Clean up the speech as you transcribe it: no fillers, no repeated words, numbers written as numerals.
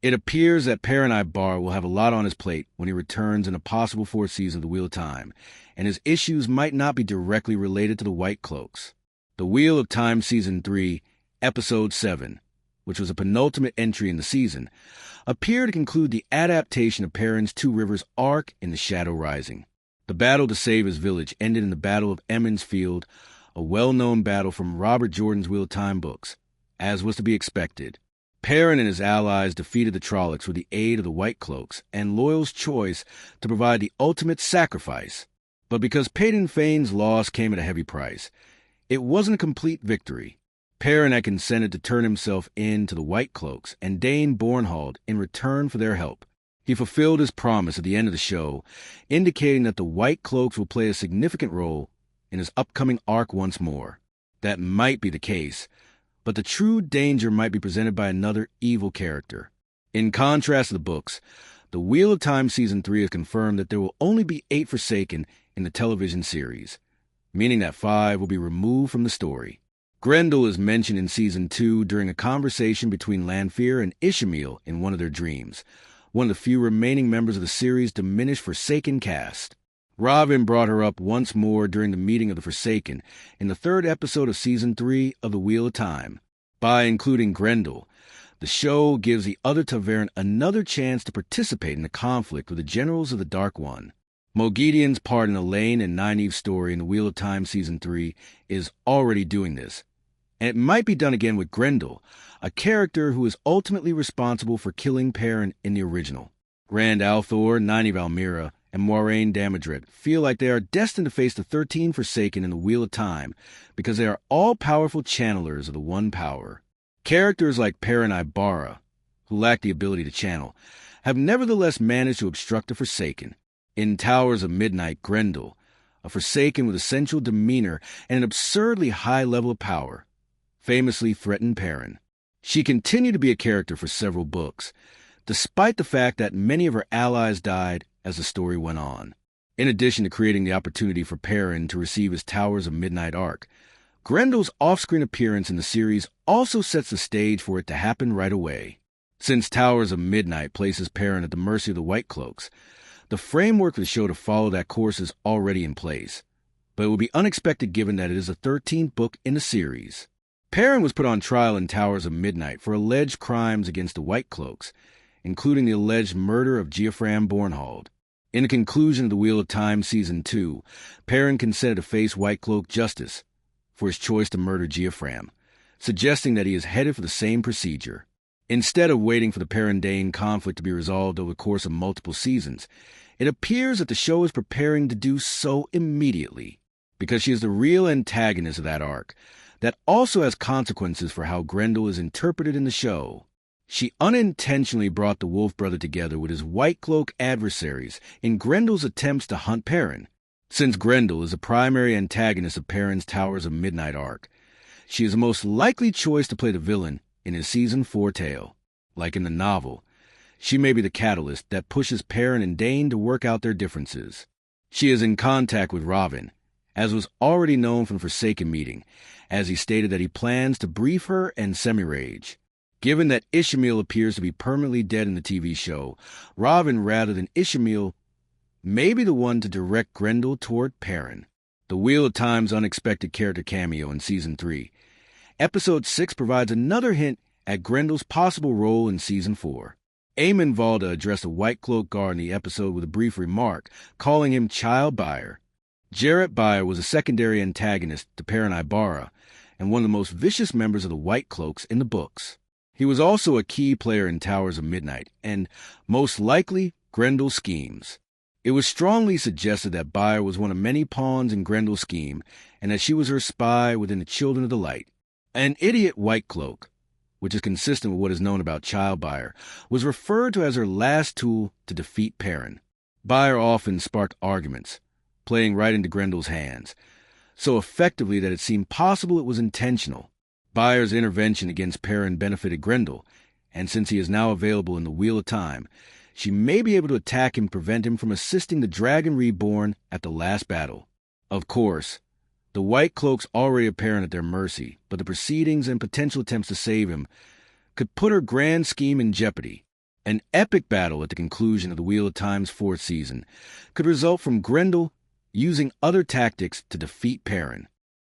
It appears that Perrin will have a lot on his plate when he returns in a possible fourth season of The Wheel of Time, and his issues might not be directly related to the White Cloaks. The Wheel of Time Season 3, Episode 7, which was a penultimate entry in the season, appeared to conclude the adaptation of Perrin's Two Rivers arc in The Shadow Rising. The battle to save his village ended in the Battle of Emmons Field, a well-known battle from Robert Jordan's Wheel of Time books, as was to be expected. Perrin and his allies defeated the Trollocs with the aid of the White Cloaks and Loyal's choice to provide the ultimate sacrifice. But because Paden Fane's loss came at a heavy price, it wasn't a complete victory. Perrin had consented to turn himself in to the White Cloaks and Dane Bornhald in return for their help. He fulfilled his promise at the end of the show, indicating that the White Cloaks will play a significant role in his upcoming arc once more. That might be the case, but the true danger might be presented by another evil character. In contrast to the books, The Wheel of Time Season 3 has confirmed that there will only be 8 Forsaken in the television series, meaning that 5 will be removed from the story. Grendel is mentioned in Season 2 during a conversation between Lanfear and Ishamael in one of their dreams, one of the few remaining members of the series' diminished Forsaken cast. Robin brought her up once more during the meeting of the Forsaken in the 3rd episode of Season 3 of The Wheel of Time. By including Grendel, the show gives the other Ta'veren another chance to participate in the conflict with the Generals of the Dark One. Moghedien's part in Elaine and Nynaeve's story in The Wheel of Time Season 3 is already doing this, and it might be done again with Grendel, a character who is ultimately responsible for killing Perrin in the original. Rand al'Thor, Nynaeve Almira, and Moiraine Damodred feel like they are destined to face the 13 Forsaken in the Wheel of Time because they are all-powerful channelers of the One Power. Characters like Perrin Ibarra, who lack the ability to channel, have nevertheless managed to obstruct the Forsaken. In Towers of Midnight, Grendel, a Forsaken with a sensual demeanor and an absurdly high level of power, famously threatened Perrin. She continued to be a character for several books, despite the fact that many of her allies died as the story went on. In addition to creating the opportunity for Perrin to receive his Towers of Midnight arc, Grendel's off-screen appearance in the series also sets the stage for it to happen right away. Since Towers of Midnight places Perrin at the mercy of the White Cloaks, the framework for the show to follow that course is already in place, but it will be unexpected given that it is the 13th book in the series. Perrin was put on trial in Towers of Midnight for alleged crimes against the White Cloaks, including the alleged murder of Geoffram Bornhald. In the conclusion of The Wheel of Time Season 2, Perrin consented to face White Cloak justice for his choice to murder Geoffram, suggesting that he is headed for the same procedure. Instead of waiting for the Perrin-Dane conflict to be resolved over the course of multiple seasons, it appears that the show is preparing to do so immediately, because she is the real antagonist of that arc, that also has consequences for how Grendel is interpreted in the show. She unintentionally brought the Wolf Brother together with his White Cloak adversaries in Grendel's attempts to hunt Perrin. Since Grendel is the primary antagonist of Perrin's Towers of Midnight arc, she is the most likely choice to play the villain in his Season 4 tale. Like in the novel, she may be the catalyst that pushes Perrin and Dane to work out their differences. She is in contact with Robin, as was already known from the Forsaken meeting, as he stated that he plans to brief her and Semirage. Given that Ishamael appears to be permanently dead in the TV show, Robin rather than Ishamael may be the one to direct Grendel toward Perrin. The Wheel of Time's unexpected character cameo in Season 3. Episode 6 provides another hint at Grendel's possible role in Season 4. Eamon Valda addressed a White Cloak guard in the episode with a brief remark, calling him Child Buyer. Jarrett Buyer was a secondary antagonist to Perrin Ibarra, and one of the most vicious members of the White Cloaks in the books. He was also a key player in Towers of Midnight, and, most likely, Grendel's schemes. It was strongly suggested that Buyer was one of many pawns in Grendel's scheme, and that she was her spy within the Children of the Light. An idiot White Cloak, which is consistent with what is known about Child Buyer, was referred to as her last tool to defeat Perrin. Buyer often sparked arguments, playing right into Grendel's hands, so effectively that it seemed possible it was intentional. Buyer's intervention against Perrin benefited Grendel, and since he is now available in the Wheel of Time, she may be able to attack him and prevent him from assisting the Dragon Reborn at the last battle. Of course, the White Cloaks already have Perrin at their mercy, but the proceedings and potential attempts to save him could put her grand scheme in jeopardy. An epic battle at the conclusion of the Wheel of Time's 4th season could result from Grendel using other tactics to defeat Perrin.